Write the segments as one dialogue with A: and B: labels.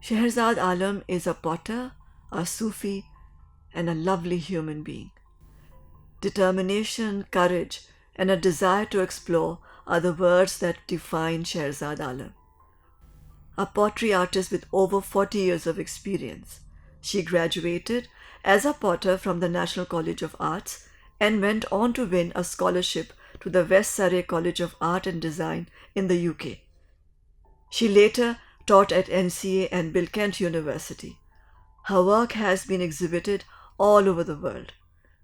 A: Shehrazad Alam is a potter, a Sufi, and a lovely human being. Determination, courage, and a desire to explore are the words that define Shehrazad Alam. A pottery artist with over 40 years of experience, she graduated as a potter from the National College of Arts and went on to win a scholarship to the West Surrey College of Art and Design in the UK. She later taught at NCA and Bilkent University. Her work has been exhibited all over the world.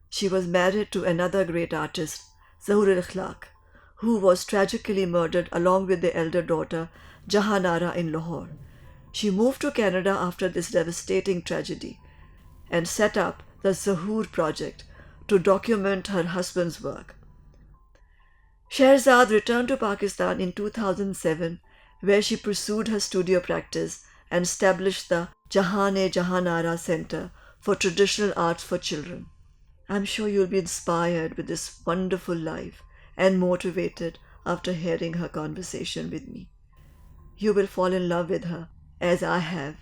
A: She was married to another great artist, Zahoor al-Akhlaq, who was tragically murdered along with their elder daughter, Jahan Ara, in Lahore. She moved to Canada after this devastating tragedy and set up the Zahoor Project to document her husband's work. Shehrazad returned to Pakistan in 2007, where she pursued her studio practice and established the Jahan Ara Center for Traditional Arts for Children. I'm sure you'll be inspired with this wonderful life and motivated after hearing her conversation with me. You will fall in love with her, as I have.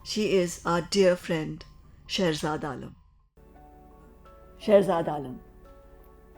A: She is our dear friend, Shehrazad Alam. Shehrazad Alam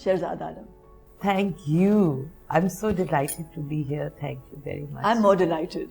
A: Shehrazad Alam.
B: Thank you. I'm so delighted to be here. Thank you very much.
A: I'm more delighted.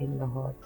B: in Lahore.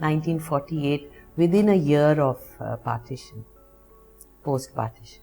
B: 1948, within a year of partition, post-partition.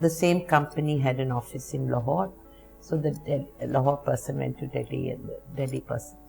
B: The same company had an office in Lahore. So the Lahore person went to Delhi and the Delhi person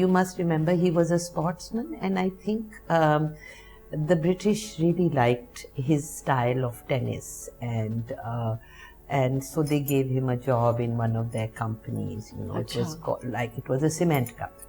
B: you must remember, he was a sportsman, and I think the British really liked his style of tennis, and so they gave him a job in one of their companies. You know, it was called, like it was a cement company.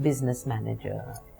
B: business manager.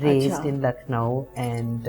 B: raised in Lucknow, and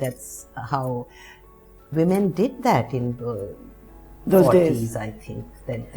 B: that's how women did that in
A: those
B: 40s
A: days.
B: I think that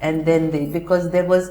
B: and then they, because there was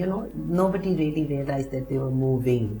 B: You know, nobody really realized that they were moving.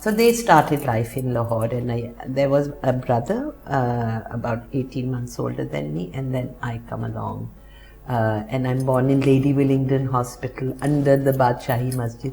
B: So they started life in Lahore, and there was a brother about 18 months older than me, and then I come along. And I'm born in Lady Willingdon Hospital under the Badshahi Masjid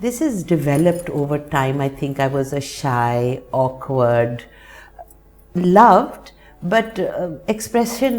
B: this is developed over time. I think I was a shy, awkward, loved, but expression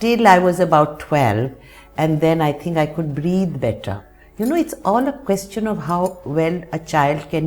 B: till I was about 12. And then I think I could breathe better. You know, it's all a question of how well a child can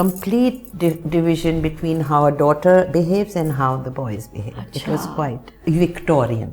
B: complete division between how a daughter behaves and how the boys behave. It was quite Victorian.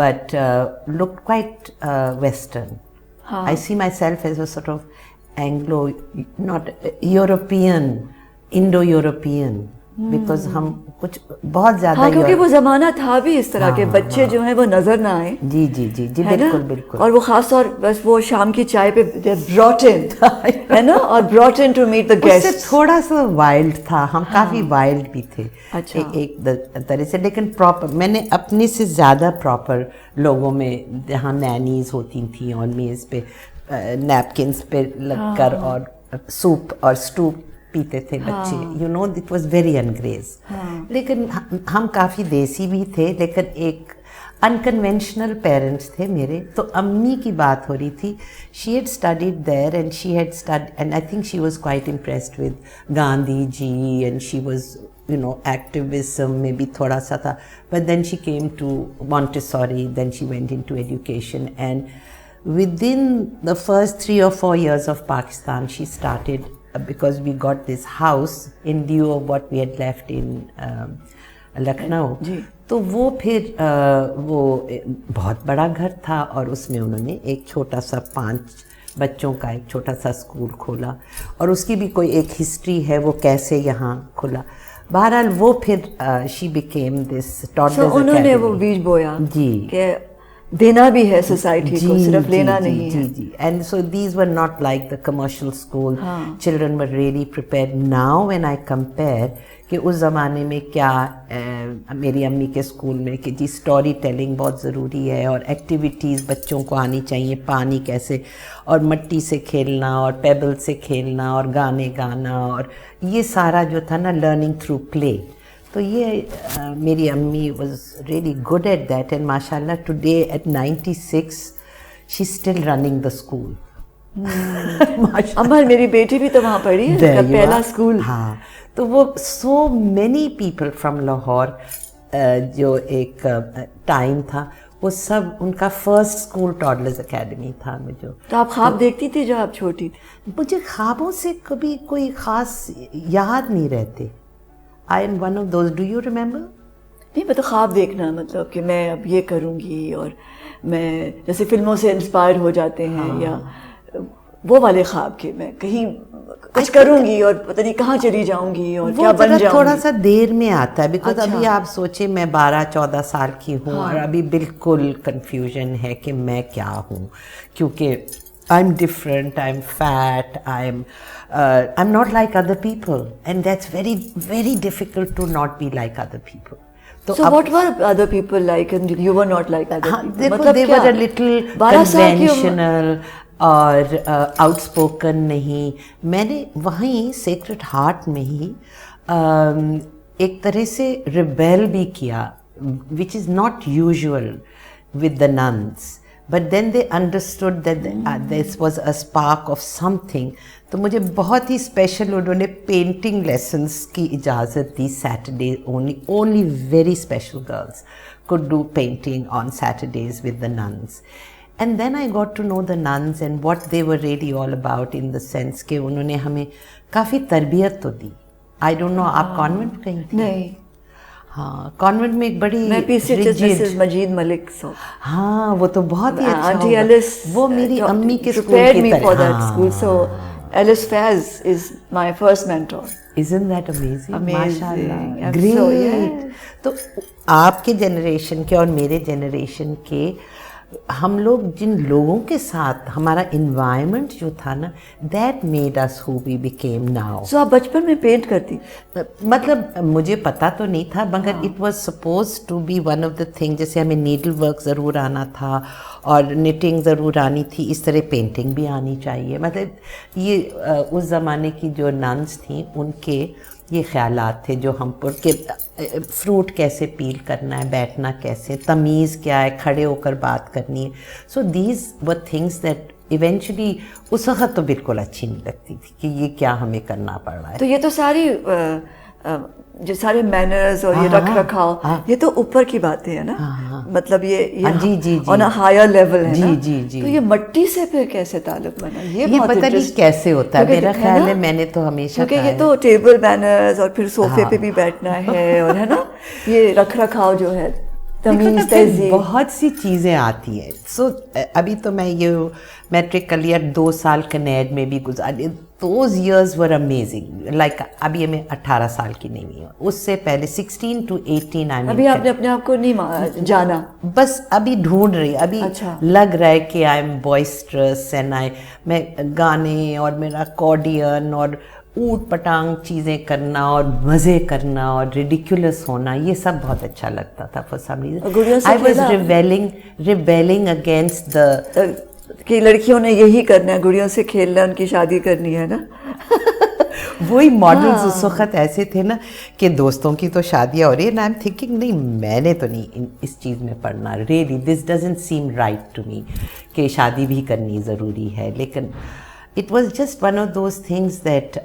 B: but looked quite Western. I see myself as a sort of Anglo, not European, Indo-European. Because ہم کچھ بہت زیادہ
A: ہاں کیونکہ وہ زمانہ تھا بھی اس طرح کے بچے جو ہیں وہ نظر نہ آئیں.
B: جی جی جی جی بالکل بالکل.
A: اور وہ خاص طور بس وہ شام کی چائے پہ brought in ہے نا, اور brought in to meet the guests.
B: اس سے تھوڑا سا وائلڈ تھا, ہم کافی وائلڈ بھی تھے ایک طرح سے, لیکن پراپر میں نے اپنے سے زیادہ پراپر لوگوں میں جہاں نینیز ہوتی تھیں اور میز پہ نیپکنس پہ لگ کر اور سوپ اور اسٹو پیتے تھے بچے, you know it was very انگریز. لیکن ہم کافی دیسی بھی تھے, لیکن ایک انکنونشنل پیرنٹس تھے میرے. تو امی کی بات ہو رہی تھی, she had studied there and she had stud and I think she was quite impressed with Gandhi ji and she was you know activism میں بھی تھوڑا سا تھا, but then she came to Montessori, then she went into education, and within the first 3 or 4 years of Pakistan she started, because we got this house in lieu of what we had left in Lucknow. تو وہ پھر وہ بہت بڑا گھر تھا اور اس میں انہوں نے ایک چھوٹا سا 5 بچوں کا ایک چھوٹا سا اسکول کھولا, اور اس کی بھی کوئی ایک ہسٹری ہے وہ کیسے یہاں کھلا. بہرحال وہ پھر شی بیکیم دس ٹاڈلرز اکیڈمی.
A: انہوں نے وہ بیج بویا
B: جی
A: کہ دینا بھی ہے سوسائٹی کو, صرف لینا نہیں ہے.
B: جی and so these were not like the commercial school. Children were really prepared. Now when I compare کہ اس زمانے میں کیا میری امی کے اسکول میں کہ جی اسٹوری ٹیلنگ بہت ضروری ہے اور ایکٹیویٹیز بچوں کو آنی چاہیے, پانی کیسے اور مٹی سے کھیلنا اور پیبل سے کھیلنا اور گانے گانا, اور یہ سارا جو تھا نا لرننگ تھرو پلے. تو یہ میری امی was really good at that, and ماشاء اللہ today at 96 she still running the school.
A: عمر میری بیٹی بھی تو وہاں پڑھی ہے, پہلا اسکول.
B: ہاں تو وہ so many people from Lahore, جو ایک ٹائم تھا وہ سب ان کا فرسٹ اسکول ٹاڈلرز اکیڈمی تھا. مجھے
A: تو آپ خواب دیکھتی تھی جب آپ چھوٹی تھی؟
B: مجھے خوابوں سے کبھی کوئی خاص یاد نہیں رہتے. I am one of those. Do you remember?
A: نہیں مطلب خواب دیکھنا, مطلب کہ میں اب یہ کروں گی, اور میں جیسے فلموں سے انسپائر ہو جاتے ہیں, یا وہ والے خواب کہ میں کہیں کچھ کروں گی اور پتہ نہیں کہاں چلی جاؤں گی اور کیا بن جاؤں گی.
B: تھوڑا سا دیر میں آتا ہے, بیکاز ابھی آپ سوچیں میں 12-14 سال کی ہوں اور ابھی بالکل کنفیوژن ہے کہ میں کیا ہوں, کیونکہ I am different, I am fat, I'm not like other people, and that's very very difficult to not be like other people.
A: So what were other people like and you were not like other people?
B: They were a little conventional اور out spoken نہیں. میں نے وہیں sacred heart میں ہی ایک طرح سے rebel بھی کیا, which is not usual with the nuns, but then they understood that this was a spark of something. تو مجھے بہت ہی اسپیشل انہوں نے پینٹنگ لیسنس کی اجازت دی. Saturday only very special girls could do painting on Saturdays with the nuns. And then I got to know the nuns and what they were really all about, in the sense کہ انہوں نے ہمیں کافی تربیت تو دی. I don't know, آپ convent میں کہیں تھی؟
A: نہیں.
B: ہاں کانوینٹ میں ایک بڑی
A: میں مسز مجید ملک.
B: ہاں وہ تو بہت ہی اچھا
A: آنٹی ایلس,
B: وہ میری امی کے
A: prepared me for that school. So Alice Faz is my first mentor.
B: Isn't that amazing?
A: Amazing.
B: Great. تو آپ کے جنریشن کے اور میرے جنریشن کے ہم لوگ جن لوگوں کے ساتھ ہمارا انوائرمنٹ جو تھا نا, that made us who we became now.
A: So آپ بچپن میں پینٹ کرتی؟
B: مطلب مجھے پتا تو نہیں تھا, مگر it was suppose to be one of the thing. جیسے ہمیں نیڈل ورک ضرور آنا تھا اور نٹنگ ضرور آنی تھی, اس طرح پینٹنگ بھی آنی چاہیے. مطلب یہ اس زمانے کی جو ننس تھیں ان کے یہ خیالات تھے جو ہم پر کہ فروٹ کیسے پیل کرنا ہے, بیٹھنا کیسے, تمیز کیا ہے, کھڑے ہو کر بات کرنی ہے. So these were things that eventually اس وقت تو بالکل اچھی نہیں لگتی تھی کہ یہ کیا ہمیں کرنا پڑ رہا ہے.
A: تو یہ تو ساری جو سارے مینرز اور یہ رکھ رکھاؤ یہ تو اوپر کی باتیں ہیں نا, مطلب یہ آن اے ہائر لیول ہے نا. تو یہ مٹی سے پھر کیسے تعلق بنا,
B: یہ پتہ نہیں کیسے ہوتا ہے. میرا خیال ہے میں نے تو ہمیشہ
A: کیونکہ یہ تو ٹیبل مینرز اور پھر صوفے پہ بھی بیٹھنا ہے اور ہے نا, یہ رکھ رکھاؤ جو ہے. تمیز تہذیب
B: بہت سی چیزیں آتی ہیں. سو ابھی تو میں یہ میٹرک کر لیا 2 سال کنیڈ میں بھی گزارے. Those years were amazing. Like ابھی میں 18 سال کی نہیں ہوئی ہوں, اس سے پہلے 16 to 18
A: ابھی آپ نے اپنے آپ کو نہیں جانا,
B: بس ابھی ڈھونڈ رہی. ابھی لگ رہا ہے کہ آئی ایم بوائسٹرس اینڈ میں گانے اور میرا اکارڈین اور اوٹ پٹانگ چیزیں کرنا اور مزے کرنا اور ریڈیکولس ہونا, یہ سب بہت اچھا لگتا تھا. For some reason I was rebelling against the
A: کہ لڑکیوں نے یہی کرنا ہے, گڑیوں سے کھیلنا, ان کی شادی کرنی ہے نا.
B: وہی ماڈلز اس وقت ایسے تھے نا کہ دوستوں کی تو شادیاں ہو رہی ہیں, آئی ایم تھنکنگ نہیں میں نے تو نہیں اس چیز میں پڑھنا. Really this doesn't seem right to me کہ شادی بھی کرنی ضروری ہے. لیکن it was just one of those things that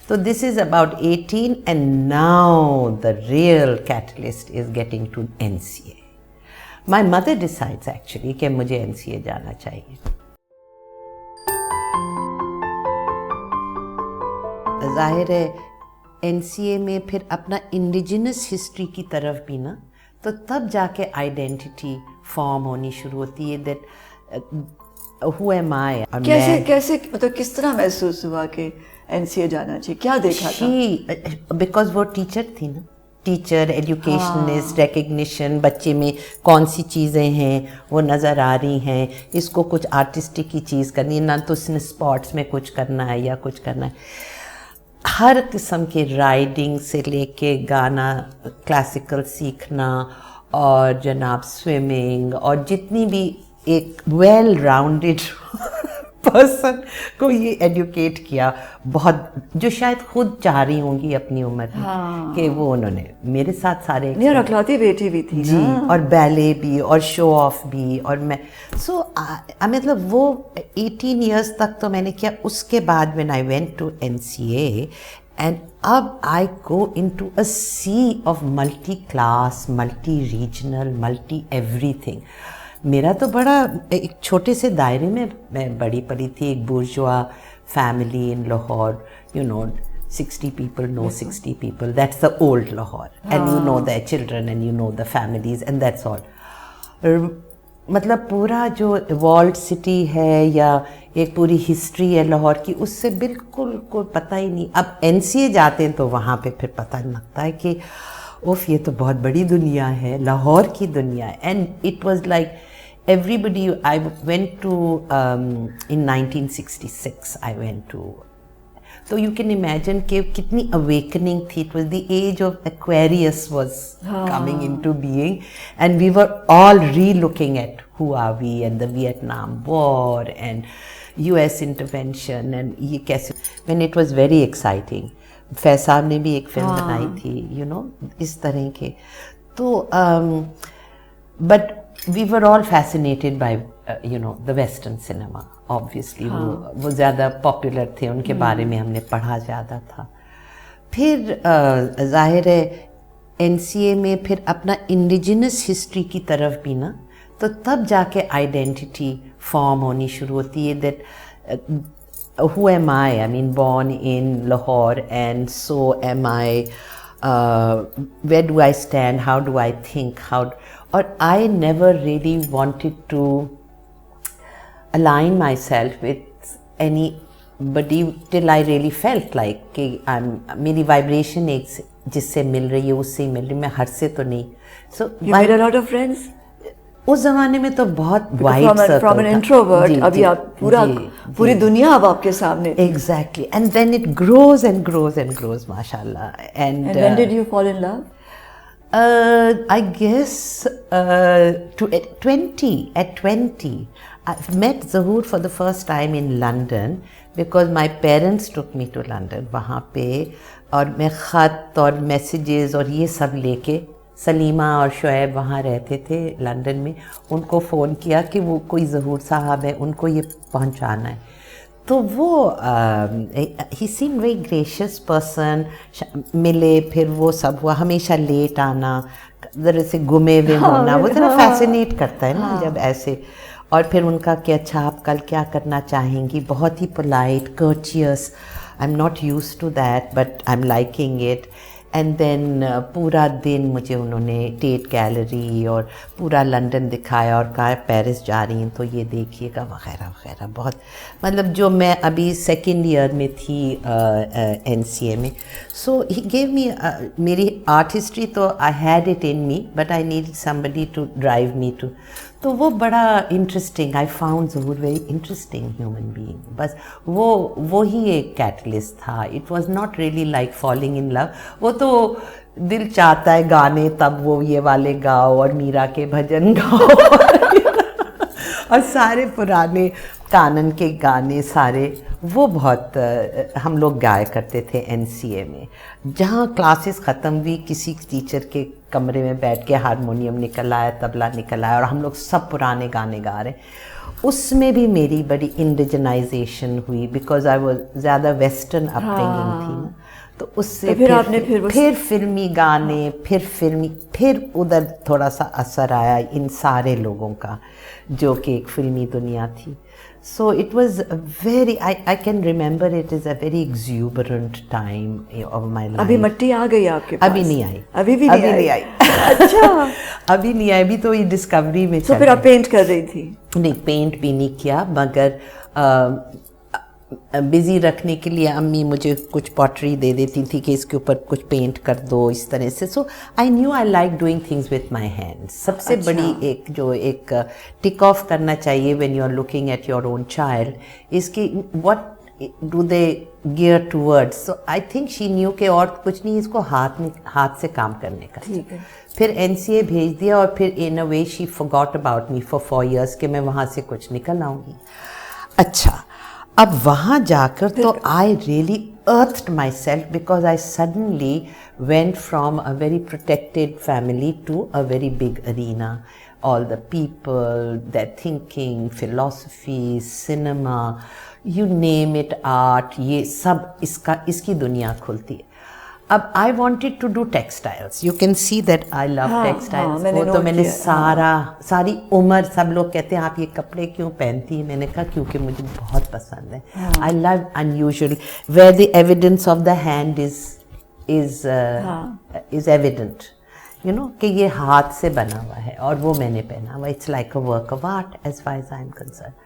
B: so this is about 18 and now the real catalyst is getting to NCA. My mother decides actually کہ مجھے NCA جانا چاہیے. ظاہر ہے NCA میں پھر اپنا انڈیجنس ہسٹری کی طرف بھی نا, تو تب جا کے آئیڈینٹی فارم ہونی شروع ہوتی ہے. That who am I?
A: کیسے مطلب کس طرح محسوس ہوا کہ NCA جانا چاہیے, کیا دیکھا تھا؟
B: بیکاز وہ ٹیچر تھی نا, ٹیچر, ایجوکیشنسٹ, ریکگنیشن, بچے میں کون سی چیزیں ہیں وہ نظر آ رہی ہیں, اس کو کچھ آرٹسٹک کی چیز کرنی ہے, نہ تو اس نے اسپورٹس میں کچھ کرنا ہے یا کچھ کرنا ہے. ہر قسم کے رائڈنگ سے لے کے گانا, کلاسیکل سیکھنا اور جناب سوئمنگ, اور جتنی بھی ایک ویل راؤنڈڈ پرسن کو یہ ایڈوکیٹ کیا بہت, جو شاید خود چاہ رہی ہوں گی اپنی عمر میں کہ وہ انہوں نے میرے ساتھ سارے.
A: اور اکلوتی بیٹی بھی تھی
B: جی, اور بیلے بھی اور شو آف بھی, اور میں سو مطلب وہ 18 ایئرس تک تو میں نے کیا. اس کے بعد when I went to NCA and اب I go into a sea of multi class, multi regional, multi everything. میرا تو بڑا ایک چھوٹے سے دائرے میں میں بڑی پڑی تھی. ایک bourgeois family in Lahore, you know 60 people know 60 people, that's the old Lahore, and you know their children and you know the families and that's all. مطلب پورا جو والڈ سٹی ہے یا ایک پوری ہسٹری ہے لاہور کی, اس سے بالکل کوئی پتہ ہی نہیں. اب NCA جاتے ہیں تو وہاں پہ پھر پتہ لگتا ہے کہ اوف یہ تو بہت بڑی دنیا ہے, لاہور کی دنیا ہے. And it was like everybody. I went to in 1966 I went to, so you can imagine کہ کتنی awakening تھی. It was the age of Aquarius was coming into being, and we were all re-looking at who are we, and the Vietnam War and US intervention, and یہ کیسے, when it was very exciting. فیض صاحب نے بھی ایک film بنائی تھی, you know اس طرح کے. تو but we were all fascinated by you know the western cinema obviously. وہ زیادہ پاپولر تھے, ان کے بارے میں ہم نے پڑھا زیادہ تھا. پھر ظاہر ہے NCA میں پھر اپنا انڈیجنس ہسٹری کی طرف بھی نا, تو تب جا کے آئیڈینٹی فارم ہونی شروع ہوتی ہے. That who am I mean born in Lahore, and so am I, where do I stand, how do I think, or I never really wanted to align myself with anybody till I really felt like کہ میری vibration ایک جس سے مل رہی ہے اس سے ہی مل رہی, میں ہر سے تو نہیں. So
A: you made a lot of friends.
B: اس زمانے میں تو بہت wide circle
A: from an introvert, ابھی آپ پوری دنیا اب آپ کے سامنے.
B: Exactly, and then it grows and grows and grows, mashallah. And
A: when did you fall in love?
B: I guess at 20 I met Zahoor for the first time in London because my parents took me to London. وہاں پہ اور میں خط اور messages اور یہ سب لے کے, سلیمہ اور شعیب وہاں رہتے تھے لندن میں, ان کو فون کیا کہ وہ کوئی ظہور صاحب ہے, ان کو یہ پہنچانا ہے. تو وہ ہی سیم ویری گریشیس پرسن, ملے, پھر وہ سب ہوا. ہمیشہ لیٹ آنا, ذرا سے گمے ہوئے ہونا, وہ ذرا فیسینیٹ کرتا ہے نا جب ایسے. اور پھر ان کا کہ اچھا آپ کل کیا کرنا چاہیں گی, بہت ہی polite, curtsies. I am not used to that but I am liking it. And then پورا دن مجھے انہوں نے ٹیٹ گیلری اور پورا لنڈن دکھایا اور کہا پیرس جا رہی ہیں تو یہ دیکھیے گا وغیرہ وغیرہ. بہت مطلب جو میں ابھی سیکنڈ ایئر میں تھی این سی اے میں, سو ہی گیو می میری آرٹ ہسٹری تو I had it in me but I need somebody to drive me to. تو وہ بڑا interesting, I found Zahoor very interesting human being. بس وہی ایک کیٹلسٹ تھا. It was not really like falling in love. وہ تو دل چاہتا ہے گانے تب وہ یہ والے گاؤ اور میرا کے بھجن گاؤ اور سارے پرانے کانن کے گانے سارے وہ بہت ہم لوگ گایا کرتے تھے این سی اے میں. جہاں کلاسز ختم ہوئی کسی ٹیچر کے کمرے میں بیٹھ کے ہارمونیم نکل آیا, طبلہ نکل آیا اور ہم لوگ سب پرانے گانے گا رہے. اس میں بھی میری بڑی انڈیجنائزیشن ہوئی بیکاز آئی واز زیادہ ویسٹرن اپ برنگنگ تھی نا. تو اس سے پھر فلمی گانے, پھر ادھر تھوڑا سا اثر آیا ان سارے لوگوں کا جو کہ ایک فلمی دنیا تھی. So it was a very, I can remember it is a very exuberant time of my life.
A: ابھی مٹی آ گئی آپ کے پاس؟
B: ابھی نہیں آئی.
A: ابھی بھی نہیں آئی. اچھا.
B: ابھی نہیں آئی, ابھی تو یہ ڈسکوری میں.
A: تو پھر آپ پینٹ کر رہی تھی؟
B: نہیں, پینٹ بھی نہیں کیا, مگر بزی رکھنے کے لیے امی مجھے کچھ پوٹری دے دیتی تھی کہ اس کے اوپر کچھ پینٹ کر دو اس طرح سے. So I knew I like doing things with my hand. سب سے بڑی ایک ٹک آف کرنا چاہیے when you are looking at your own child اس کی what do they gear towards. So I think she knew کہ اور کچھ نہیں, اس کو ہاتھ سے کام کرنے کا. پھر این سی اے بھیج دیا اور پھر ان اے وے شی forgot about me for 4 years کہ میں وہاں سے کچھ نکل آؤں گی. اچھا, اب وہاں جا کر تو I really earthed myself because I suddenly went from a very protected family to a very big arena. All the people, their thinking, philosophy, cinema, you name it, art, یہ سب اس کی دنیا کھلتی ہے. اب I wanted to do textiles. You can see that I love textiles. وہ تو میں نے ساری عمر, سب لوگ کہتے ہیں آپ یہ کپڑے کیوں پہنتی ہیں, میں نے کہا کیونکہ مجھے بہت پسند ہے. آئی لو unusual where the evidence of the hand is evident, you know, کہ یہ ہاتھ سے بنا ہوا ہے اور وہ میں نے پہنا ہوا. It's like a work of art as far as I am concerned.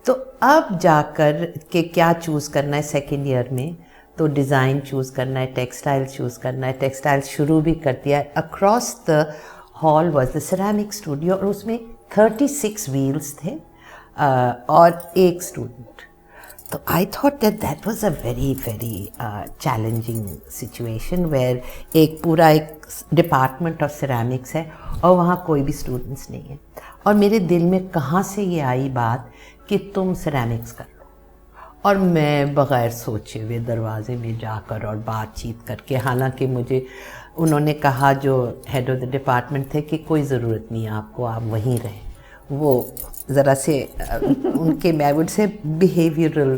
B: تو اب جا کر کہ کیا چوز کرنا ہے سیکنڈ ایئر میں, تو ڈیزائن چوز کرنا ہے, ٹیکسٹائل چوز کرنا ہے. ٹیکسٹائل شروع بھی کر دیا. Across the hall was the ceramic studio اور اس میں 36 ویلس تھے اور ایک اسٹوڈنٹ. تو I thought that was a very very challenging situation where ایک پورا ایک ڈپارٹمنٹ آف سیرامکس ہے اور وہاں کوئی بھی اسٹوڈنٹس نہیں ہے. اور میرے دل میں کہاں سے یہ آئی بات کہ تم سیرامکس کر لو, اور میں بغیر سوچے ہوئے دروازے میں جا کر اور بات چیت کر کے, حالانکہ مجھے انہوں نے کہا جو ہیڈ آف دا ڈپارٹمنٹ تھے کہ کوئی ضرورت نہیں ہے آپ کو, آپ وہیں رہیں. وہ ذرا سے ان کے میں would say behavioural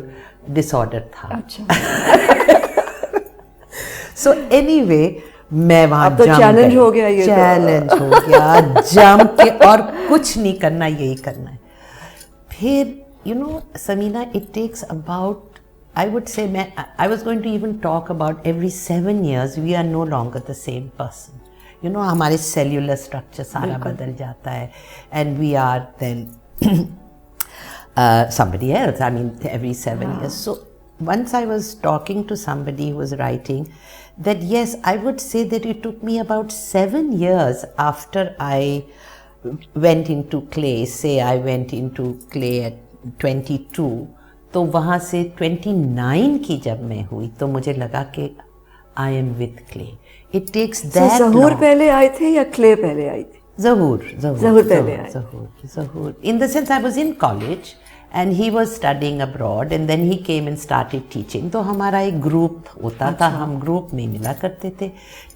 B: dish order تھا. سو اینی وے میں وہاں
A: چیلنج ہو گیا, یہ
B: چیلنج ہو گیا جم کے, اور کچھ نہیں کرنا, یہی کرنا ہے. پھر you know, Samina, it takes about, I would say, I was going to even talk about every 7 years we are no longer the same person. You know, ہمارے cellular structure سارا بدل جاتا ہے and we are then somebody else. I mean, every 7 years. So once I was talking to somebody who was writing that yes, I would say that it took me about 7 years after I went into clay. Say I went into clay at 22, تو وہاں سے 29 کی جب میں ہوئی تو مجھے لگا کہ I M with clay. It takes that.
A: ظہور پہلے آئے تھے یا کلے پہلے آئی تھی؟
B: ظہور
A: پہلے آئے.
B: Zahoor in the sense I was in college and he was studying abroad and then he came and started teaching. تو ہمارا ایک گروپ ہوتا تھا, ہم گروپ میں ملا کرتے تھے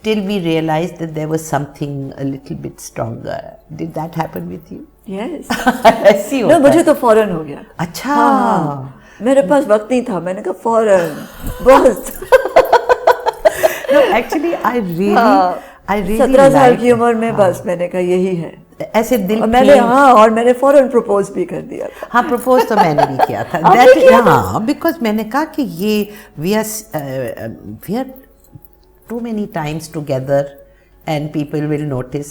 B: till we realize that there was something a little bit stronger. Did that happen with you?
A: ایسی ہوتا ہے. مجھے تو فوراً ہو گیا.
B: اچھا,
A: میرے پاس وقت نہیں تھا, میں نے کہا فوراً بہت.
B: ایکچولی آئی ریئلی
A: 17 سال کی عمر میں بس میں نے کہا یہی ہے.
B: ایسے دل
A: میں نے اور میں نے فوراً پروپوز بھی کر دیا تھا.
B: ہاں, پروپوز تو میں نے بھی کیا تھا. ہاں, بیکاز میں نے کہا کہ یہ we are too many times together and people will notice,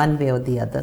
B: one way or the other.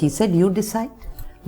B: he said, you decide.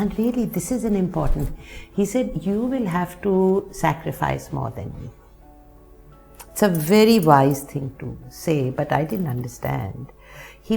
B: and really this is an important, he said, you will have to sacrifice more than me. It's a very wise thing to say, but I didn't understand. He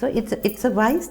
B: So it's a wise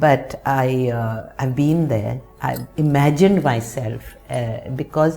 B: but I've been there. I've imagined myself because.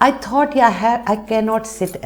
B: I thought, I cannot sit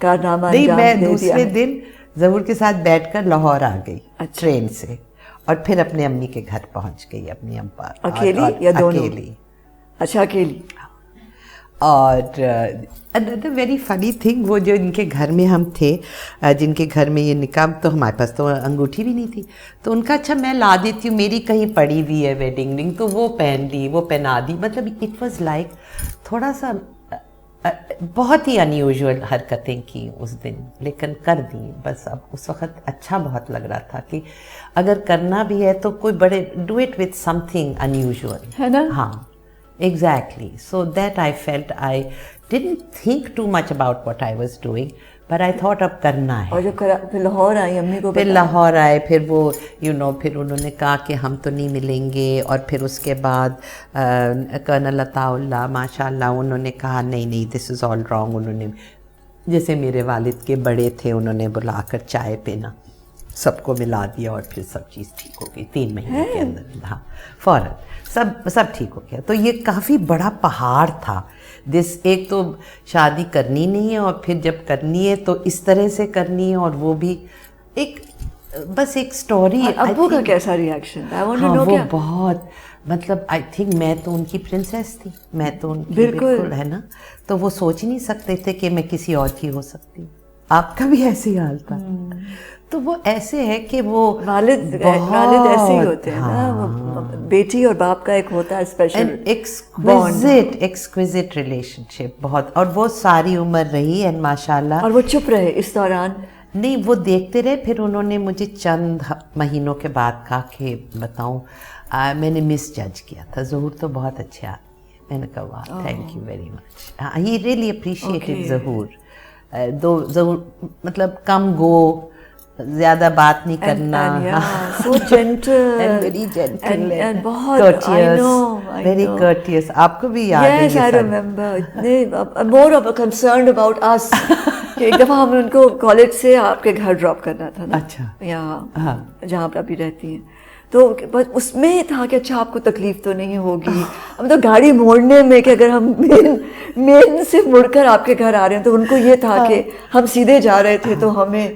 A: کارنامہ
B: نہیں
A: انجام
B: میں
A: دے دیا
B: دوسرے
A: ہے.
B: دن ظہور کے ساتھ بیٹھ کر لاہور آ گئی ٹرین سے, اور پھر اپنے امی کے گھر پہنچ گئی, اپنی اماں.
A: اکیلی یا دونوں؟
B: اکیلی.
A: اچھا اکیلی.
B: اور another very funny thing, وہ جو ان کے گھر میں ہم تھے, جن کے گھر میں یہ نکاح, تو ہمارے پاس تو انگوٹھی بھی نہیں تھی, تو ان کا اچھا میں لا دیتی ہوں, میری کہیں پڑی ہوئی ہے ویڈنگ رنگ, تو وہ پہن لی, وہ پہنا دی. مطلب اٹ واز لائک تھوڑا سا بہت ہی انیوژول حرکتیں کی اس دن, لیکن کر دیں بس. اب اس وقت اچھا بہت لگ رہا تھا کہ اگر کرنا بھی ہے تو کوئی بڑے do it with something unusual,
A: ہے نا.
B: ہاں exactly. So that I felt I didn't think too much about what I was doing, but I thought اب کرنا ہے.
A: اور جب پھر لاہور آئی امی کو
B: پھر لاہور آئے, پھر وہ پھر انہوں نے کہا کہ ہم تو نہیں ملیں گے, اور پھر اس کے بعد کرنل عطا اللہ ماشاء اللہ انہوں نے کہا نہیں دس از آل رانگ. انہوں نے جیسے میرے والد کے بڑے تھے, انہوں نے بلا کر چائے پینا, سب کو ملا دیا, اور پھر سب چیز ٹھیک ہو گئی 3 مہینے کے اندر. ہاں فوراً سب ٹھیک ہو گیا. تو یہ کافی بڑا پہاڑ تھا. ایک تو شادی کرنی نہیں ہے, اور پھر جب کرنی ہے تو اس طرح سے کرنی ہے, اور وہ بھی ایک بس ایک سٹوری.
A: ابو کا کیسا ریئیکشن تھا؟
B: ہاں وہ بہت, مطلب آئی تھنک میں تو ان کی پرنسس تھی, میں تو ان کی بالکل ہے نا, تو وہ سوچ نہیں سکتے تھے کہ میں کسی اور کی ہو سکتی ہوں. آپ کا بھی ایسے ہی حال تھا. تو وہ ایسے ہے کہ وہ
A: والد ایسے ہی ہوتے ہیں نا, بیٹی اور باپ کا ایک ہوتا ہے اسپیشل
B: ایکسکوزٹ ریلیشن شپ بہت, اور وہ ساری عمر رہی. اینڈ ماشاء اللہ,
A: اور وہ چپ رہے اس دوران
B: نہیں, وہ دیکھتے رہے. پھر انہوں نے مجھے چند مہینوں کے بعد کہا کہ بتاؤں میں نے مس جج کیا تھا, ظہور تو بہت اچھے آدمی ہے. میں نے کہا واہ thank you very much. He really appreciated ظہور. دو ظہور مطلب کم گو, زیادہ بات نہیں کرنا,
A: so gentle
B: and very gentle
A: and بہت
B: courteous,
A: I
B: very
A: know.
B: courteous. آپ کو بھی یاد ہے؟
A: Yes, I remember. More of a concerned about us. کہ ایک دفعہ ہم ان کو کالج سے آپ کے گھر ڈراپ کرنا تھا نا,
B: اچھا
A: یہاں جہاں پر ابھی رہتی ہیں, تو بس اس میں تھا کہ اچھا آپ کو تکلیف تو نہیں ہوگی. ہم تو گاڑی موڑنے میں کہ اگر ہم مین سے مڑ کر آپ کے گھر آ رہے ہیں, تو ان کو یہ تھا کہ ہم سیدھے جا رہے تھے, تو ہمیں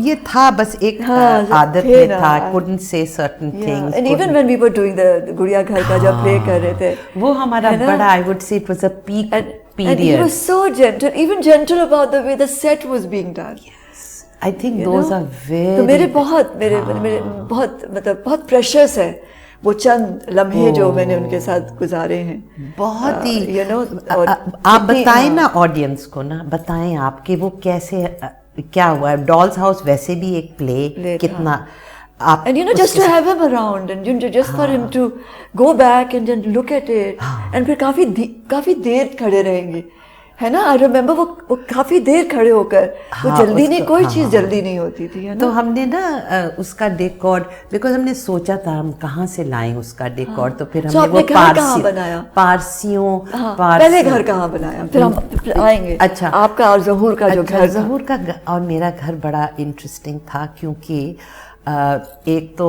B: یہ تھا بس ایک عادت میں تھا, couldn't say certain things.
A: And even when we were doing the گڑیا گھر کا جب پلے کر رہے تھے,
B: وہ ہمارا بڑا, I would say it was a peak period.
A: And he was so gentle, even gentle about the way the set was being done.
B: I think those are very.
A: تو میرے بہت مطلب بہت پریشس ہے وہ چند لمحے جو میں نے ان کے ساتھ گزارے ہیں.
B: بہت ہی آپ بتائیں نا آڈینس کو, نا بتائیں آپ کہ وہ کیسے کیا ہوا ہے. ڈالز ہاؤس ویسے بھی ایک پلے کتنا,
A: and just to have him around and just for him to go back and then look at it and پھر کافی دیر کھڑے رہیں گے, ہے نا. I remember وہ کافی دیر کھڑے ہو کر, وہ جلدی نہیں, کوئی چیز جلدی نہیں ہوتی تھی.
B: تو ہم نے نا اس کا ڈیکور, بیکاز ہم نے سوچا تھا ہم کہاں سے لائیں اس کا ڈیکور, تو پھر ہم نے وہ پارسیوں
A: پہلے گھر کہاں بنایا, پھر ہم آئیں گے.
B: اچھا
A: آپ کا اور ظہور کا جو گھر,
B: ظہور کا اور میرا گھر بڑا انٹرسٹنگ تھا, کیونکہ ایک تو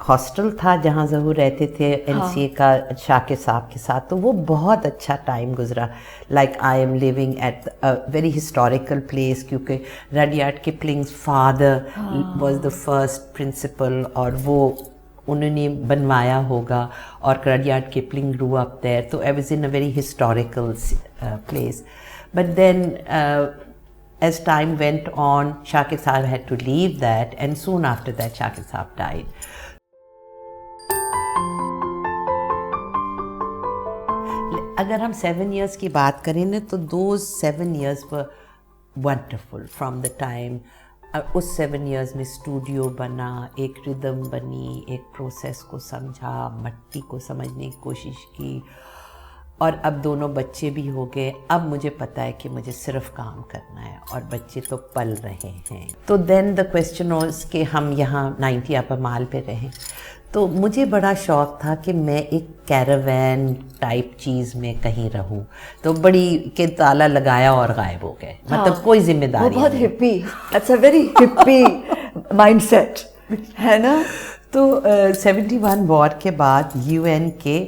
B: ہاسٹل تھا جہاں ظہور رہتے تھے این سی اے کا شاکر صاحب کے ساتھ, تو وہ بہت اچھا ٹائم گزرا. Like I am living at very historical place, کیونکہ Rudyard Kipling's father was the first principal, اور وہ انہوں نے بنوایا ہوگا, اور Rudyard Kipling grew up there, تو I was in a very historical place. But then as time went on, Shakir Sahab had to leave that, and soon after that Shakir Sahab died. اگر ہم 7 years کی بات کریں نا, تو those 7 years were wonderful from the time. اس 7 years میں studio بنا, ایک ردم بنی, ایک پروسیس کو سمجھا, مٹی کو سمجھنے کی کوشش کی, اور اب دونوں بچے بھی ہو گئے. اب مجھے پتہ ہے کہ مجھے صرف کام کرنا ہے, اور بچے تو پل رہے ہیں. تو دین دا کویسچن واز کہ ہم یہاں 90 اپر مال پہ رہیں. تو مجھے بڑا شوق تھا کہ میں ایک کیراوین ٹائپ چیز میں کہیں رہوں, تو بڑی کہ تالا لگایا اور غائب ہو گئے, مطلب کوئی ذمہ داری.
A: بہت happy, it's a very happy mindset ہے نا.
B: تو 71 وار کے بعد UN کے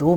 B: 2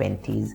B: 20s।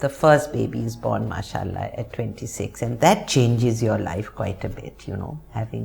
B: the first baby is born mashallah at 26, and that changes your life quite a bit, you know, having.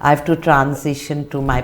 B: I have to transition to my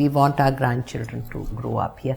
B: we want our grandchildren to grow up here।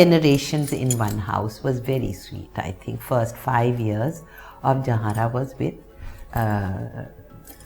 B: generations in one house was very sweet। I think first 5 years of Jahara was with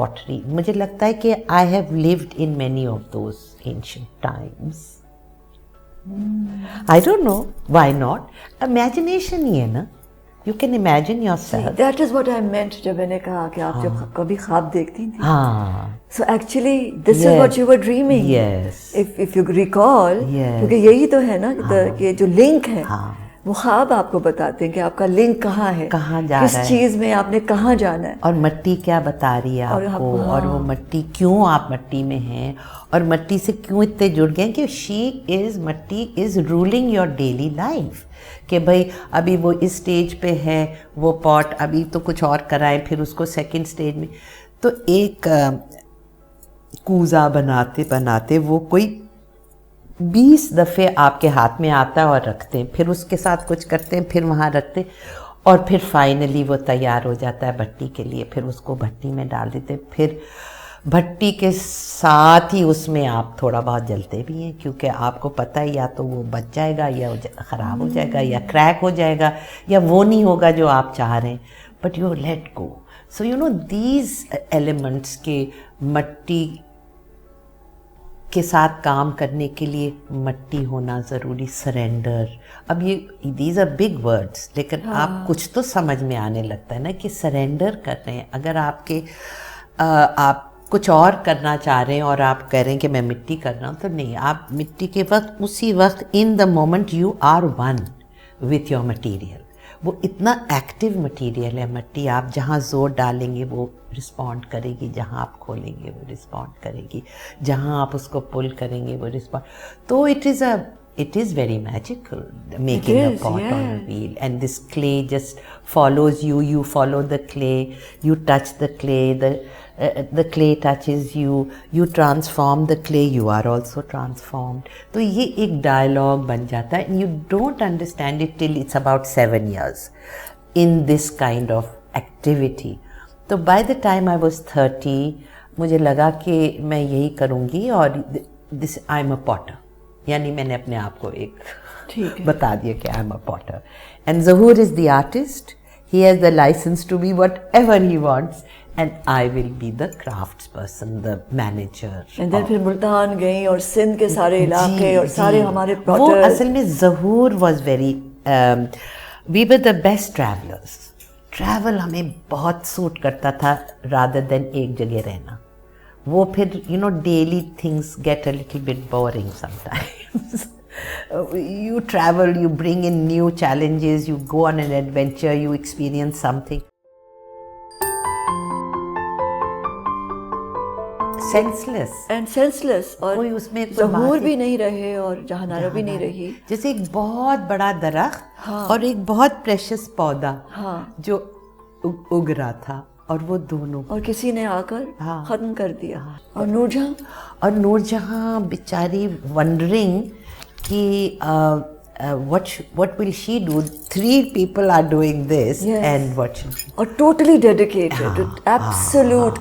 B: pottery. مجھے لگتا ہے کہ I have lived in many of those ancient times. I don't know, why not? Imagination ہی ہے نا. You can imagine yourself.
A: That is what I meant جب میں نے کہا کہ آپ جب کبھی خواب دیکھتی تھیں.
B: ہاں.
A: So actually this is what you were dreaming.
B: Yes.
A: If you recall, کیونکہ یہی تو ہے نا کہ جو لنک ہے وہ خواب آپ کو بتاتے ہیں کہ آپ کا لنک کہاں ہے,
B: کہاں جا رہا ہے,
A: کس چیز میں آپ نے کہاں جانا ہے,
B: اور مٹی کیا بتا رہی ہے آپ کو, اور وہ مٹی کیوں آپ مٹی میں ہیں, اور مٹی سے کیوں اتنے جڑ گئے کہ مٹی از رولنگ یور ڈیلی لائف. کہ بھائی ابھی وہ اس اسٹیج پہ ہے, وہ پاٹ ابھی تو کچھ اور کرائیں, پھر اس کو سیکنڈ اسٹیج میں. تو ایک کوزہ بناتے بناتے وہ کوئی 20 دفعے آپ کے ہاتھ میں آتا ہے اور رکھتے ہیں, پھر اس کے ساتھ کچھ کرتے ہیں, پھر وہاں رکھتے ہیں, اور پھر فائنلی وہ تیار ہو جاتا ہے بھٹی کے لیے. پھر اس کو بھٹی میں ڈال دیتے ہیں, پھر بھٹی کے ساتھ ہی اس میں آپ تھوڑا بہت جلتے بھی ہیں, کیونکہ آپ کو پتہ ہے یا تو وہ بچ جائے گا, یا خراب ہو جائے گا, یا کریک ہو جائے گا, یا وہ نہیں ہوگا جو آپ چاہ رہے ہیں. But you let go. So you know these elements کے مٹی کے ساتھ کام کرنے کے لیے مٹی ہونا ضروری. سرینڈر. اب یہ دیز آر بگ ورڈس, لیکن آپ کچھ تو سمجھ میں آنے لگتا ہے نا کہ سرینڈر کر رہے ہیں. اگر آپ کچھ اور کرنا چاہ رہے ہیں اور آپ کہہ رہے ہیں کہ میں مٹی کر رہا ہوں, تو نہیں, آپ مٹی کے وقت اسی وقت in the moment you are one with your material. وہ اتنا ایکٹیو مٹیریل ہے مٹی, آپ جہاں زور ڈالیں گے وہ رسپونڈ کرے گی, جہاں آپ کھولیں گے وہ رسپونڈ کرے گی, جہاں آپ اس کو پل کریں گے وہ رسپونڈ. تو it is very magical making a pot on a wheel, and this clay just follows you. You follow the clay, you touch the clay, the clay touches you, you transform the clay, you are also transformed. تو یہ ایک dialogue بن جاتا ہے, and you don't understand it till it's about 7 years in this kind of activity. تو by the time I was 30 مجھے لگا کہ میں یہی کروں گی, اور this I'm a potter. یعنی میں نے اپنے آپ کو ایک بتا دیا کہ I am a potter. And Zahoor is the artist, he has the license to be whatever he wants, and I will be the crafts person, the manager.
A: And then پھر ملتان گئیں اور سندھ کے سارے علاقے اور سارے ہمارے پاٹر.
B: وہ اصل میں Zahoor was very, we were the best travellers. Travel ہمیں بہت سوٹ کرتا تھا رادر دین ایک جگہ رہنا. وہ پھر daily things get a little bit boring sometimes. You travel, you bring in new challenges, you go on an adventure, you experience something. senseless اور
A: کوئی اس میں ظہور بھی نہیں رہے اور جہانارا بھی نہیں رہی.
B: جیسے ایک بہت بڑا درخت اور ایک بہت پریشس پودا جو اگ رہا تھا, اور وہ دونوں,
A: اور کسی نے آ کر ختم کر دیا. اور
B: نور جہاں بیچاری ونڈرنگ کہ what will she do? 3 people are doing this, and what should she do?
A: Or totally dedicated to absolute,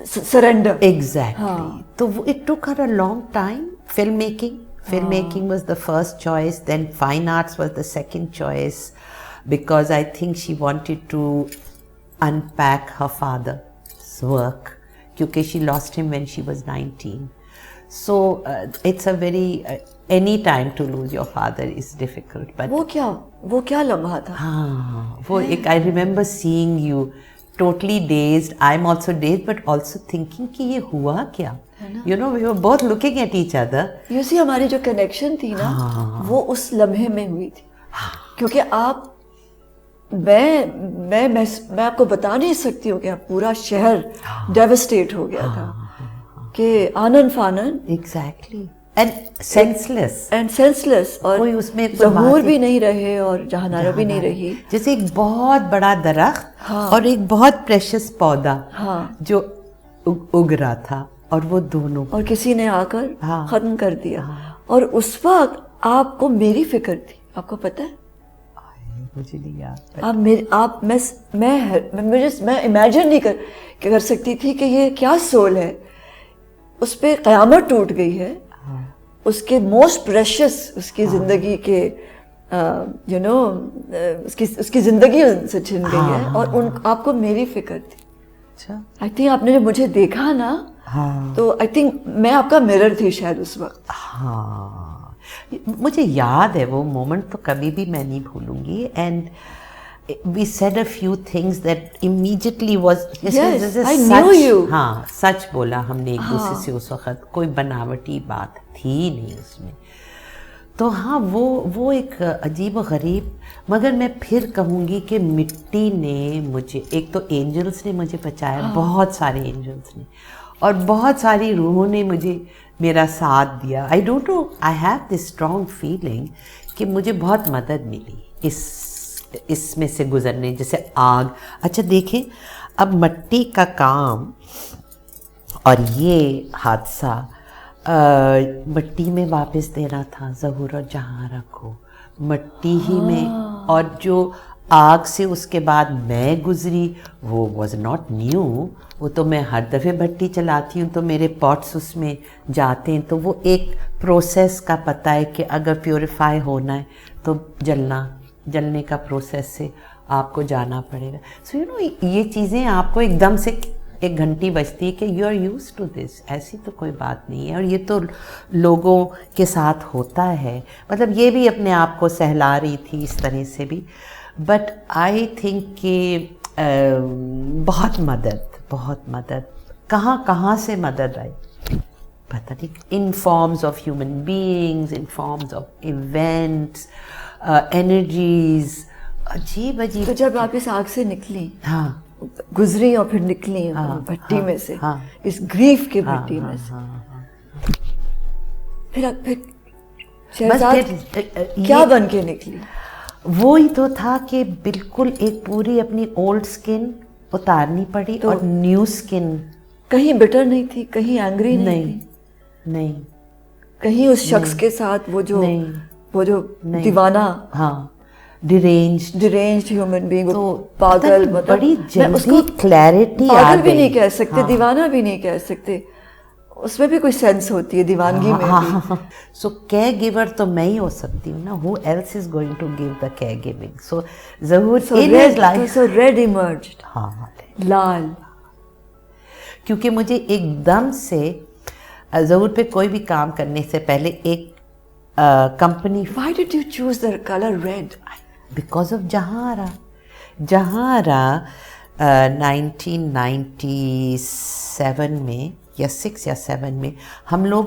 A: surrender.
B: Exactly. So it took her a long time. Filmmaking was the first choice, then fine arts was the second choice, because I think she wanted to unpack her father's work, because she lost him when she was 19. So it's a very any time to lose your father is difficult. But
A: وہ کیا لمحہ تھا.
B: وہ ایک I remember seeing you totally dazed. I'm also dazed, but also thinking کہ یہ ہوا کیا. We were both looking at each other.
A: You see, ہماری جو کنیکشن تھی نا وہ اس لمحے میں ہوئی تھی, کیونکہ آپ میں آپ کو بتا نہیں سکتی ہوں کہ پورا شہر ڈیوسٹیٹ ہو گیا تھا کہ آنن فانن.
B: ایگزیکٹلی. اینڈ سینسلیس
A: اور کوئی اس میں ظہور بھی نہیں رہے اور جہانارا بھی نہیں رہی.
B: جیسے ایک بہت بڑا درخت اور ایک بہت پریشس پودا جو اگ رہا تھا, اور وہ دونوں,
A: اور کسی نے آ کر ختم کر دیا. اور اس وقت آپ کو میری فکر تھی, آپ کو پتہ ہے,
B: مجھے نہیں یاد.
A: میں امیجن نہیں کر سکتی تھی کہ یہ کیا سول ہے. اس پہ قیامت ٹوٹ گئی ہے, اس کے موسٹ پریشس, اس کی زندگی کے اس کی زندگی سے چھن گئی ہے, اور آپ کو میری فکر تھی.
B: اچھا
A: آئی تھنک آپ نے جب مجھے دیکھا نا تو آئی تھنک میں آپ کا مرر تھی شاید اس وقت.
B: ہاں مجھے یاد ہے وہ مومنٹ تو کبھی بھی میں نہیں بھولوں گی. And we said a few things that immediately was
A: Yes, I knew you.
B: ہاں سچ بولا ہم نے ایک دوسرے سے اس وقت, کوئی بناوٹی بات تھی نہیں اس میں. تو ہاں وہ ایک عجیب و غریب, مگر میں پھر کہوں گی کہ مٹی نے مجھے, ایک تو اینجلس نے مجھے بچایا, بہت سارے اینجلس نے, اور بہت ساری روحوں نے مجھے میرا ساتھ دیا. I don't know, I have this strong feeling کہ مجھے بہت مدد ملی اس میں سے گزرنے. جیسے آگ, اچھا دیکھیں اب مٹی کا کام اور یہ حادثہ مٹی میں واپس دینا تھا ظہور اور جہاں رکھو, مٹی ہی میں. اور جو آگ سے اس کے بعد میں گزری وہ واز ناٹ نیو, وہ تو میں ہر دفعہ بھٹی چلاتی ہوں تو میرے پاٹس اس میں جاتے ہیں, تو وہ ایک پروسیس کا پتہ ہے کہ اگر پیوریفائی ہونا ہے تو جلنے کا پروسیس سے آپ کو جانا پڑے گا. سو یو نو یہ چیزیں آپ کو ایک دم سے ایک گھنٹی بجتی ہے کہ you are use to this, ایسی تو کوئی بات نہیں ہے. اور یہ تو لوگوں کے ساتھ ہوتا ہے, مطلب یہ بھی اپنے آپ کو سہلا رہی تھی اس طرح سے بھی. بٹ آئی تھنک کہ بہت مدد کہاں سے مدد آئی پتہ نہیں, in forms of human beings, in forms of events, energies, عجیب.
A: تو جب آپ اس آگ سے نکلی,
B: ہاں
A: گزری اور پھر نکلی بھٹی میں سے, اس گریف کے بھٹی میں سے, پھر شہزاد کیا بن کے نکلی؟
B: وہی تو تھا کہ بالکل ایک پوری اپنی اولڈ سکن اتارنی پڑی اور نیو سکن.
A: کہیں بٹر نہیں تھی, کہیں اینگری نہیں, کہیں اس شخص کے ساتھ وہ جو دیوانہ,
B: ہاں ڈیرینجڈ
A: ہیومن بینگ, پاگل,
B: بڑی جلدی کلیئرٹی آ گئی.
A: پاگل بھی نہیں کہہ سکتے, دیوانہ بھی نہیں کہہ سکتے, اس میں بھی کوئی سینس ہوتی ہے دیوانگی میں بھی.
B: سو کیئر گیور تو میں ہی ہو سکتی ہوں نا, who else is going to give the care giving. So ظہور in his life,
A: so red emerged,
B: ہاں
A: لال,
B: کیونکہ مجھے ایک دم سے ظہور پہ کوئی بھی کام کرنے سے پہلے ایک company.
A: Why did you choose the color red?
B: Because of جہاں 1997 میں یا 6 یا 7 میں ہم لوگ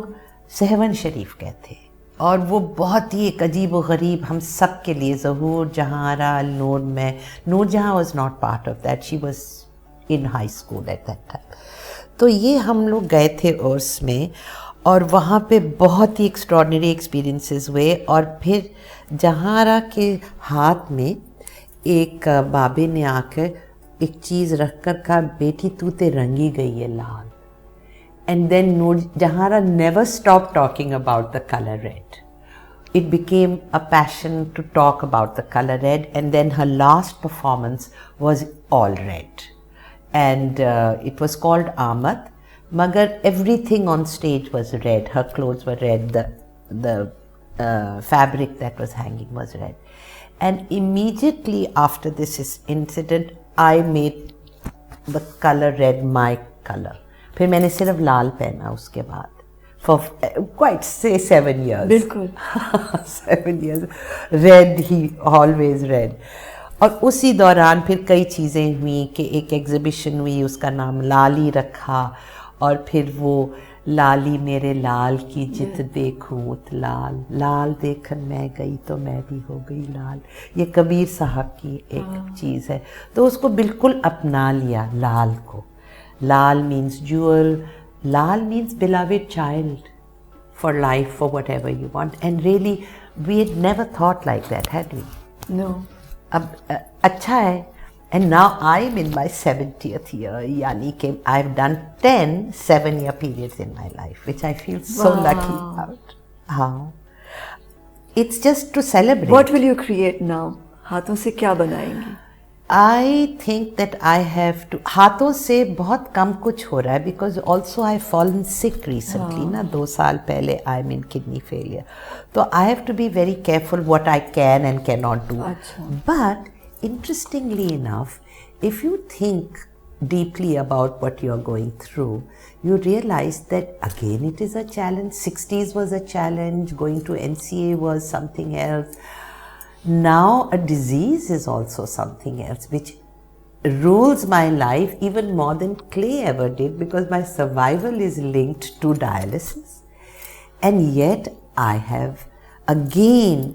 B: سہون شریف گئے تھے, اور وہ بہت ہی ایک عجیب و غریب ہم سب کے لیے, ظہور, جہاں, نور, میں. Noor Jahan was not part of that, she was in high school at that time. تو یہ ہم لوگ گئے تھے عرس میں, اور وہاں پہ بہت ہی ایکسٹراڈنری ایکسپیرینسز ہوئے. اور پھر جہاں کے ہاتھ میں ایک بابے نے آ کر ایک چیز رکھ کر کہا, بیٹی تو تے رنگی گئی ہے لال. And then Jahara never stopped talking about the color red. It became a passion to talk about the color red, and then her last performance was all red. And it was called Amad. Magar everything on stage was red. Her clothes were red. The fabric that was hanging was red. And immediately after this incident, I made the color red my color. پھر میں نے صرف لال پہنا اس کے بعد for quite say 7 years.
A: بالکل
B: 7 years red ہی, always red. اور اسی دوران پھر کئی چیزیں ہوئیں کہ ایک ایگزیبیشن ہوئی, اس کا نام لالی رکھا, اور پھر وہ لالی میرے لال کی جت دیکھوں ات لال, لال دیکھن میں گئی تو میں بھی ہو گئی لال. یہ کبیر صاحب کی ایک چیز ہے, تو اس کو بالکل اپنا لیا لال کو. Lal means jewel, Lal means beloved child for life, for whatever you want. And really, we had never thought like that, had we?
A: No.
B: Ab acha hai. And now I'm in my 70th year, yani ke I've done 10 7-year periods in my life, which I feel so lucky about. How? It's just to celebrate.
A: What will you create now? ہاتھوں سے کیا بنائیں گی؟
B: I think that I have to, ہاتھوں سے بہت کم کچھ ہو رہا ہے, because also I've fallen sick recently, نا 2 سال پہلے I'm in kidney failure. تو I have to be very careful what I can and cannot do. But interestingly enough, if you think deeply about what you're going through, you realize that again it is a challenge. 60s was a challenge, going to NCA was something else. Now a disease is also something else which rules my life even more than clay ever did, because my survival is linked to dialysis. And yet I have again,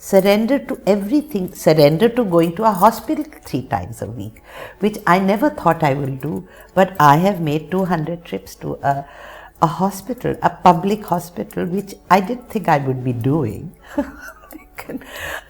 B: surrender to everything, surrender to going to a hospital 3 times a week, which I never thought I will do, but I have made 200 trips to a hospital, a public hospital, which I didn't think I would be doing.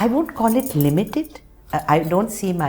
B: I won't call it limited. I don't see my,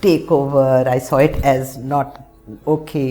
B: take over, I saw it as not okay,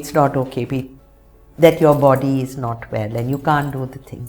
B: it's not okay, that your body is not well and you can't do the thing.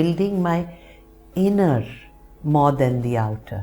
B: building my inner more than the outer.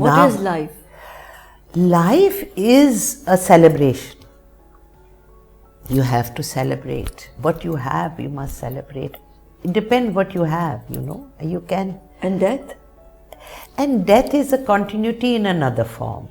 B: What
A: is life?
B: Life is a celebration. You have to celebrate. What you have, you must celebrate. It depends what you have, you know. You can.
A: And death?
B: And death is a continuity in another form.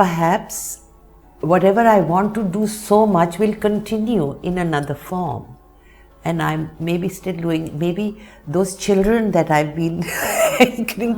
B: perhaps whatever I want to do so much will continue in another form, and I'm maybe still doing, maybe those children that I've been hankering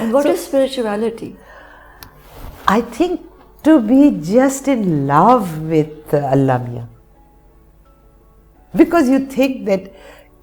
A: And what is spirituality?
B: I think to be just in love with Allah Miya, because you think that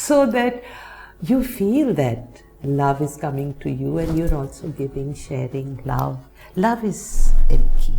B: so that you feel that love is coming to you and you're also giving, sharing love. Love is very key.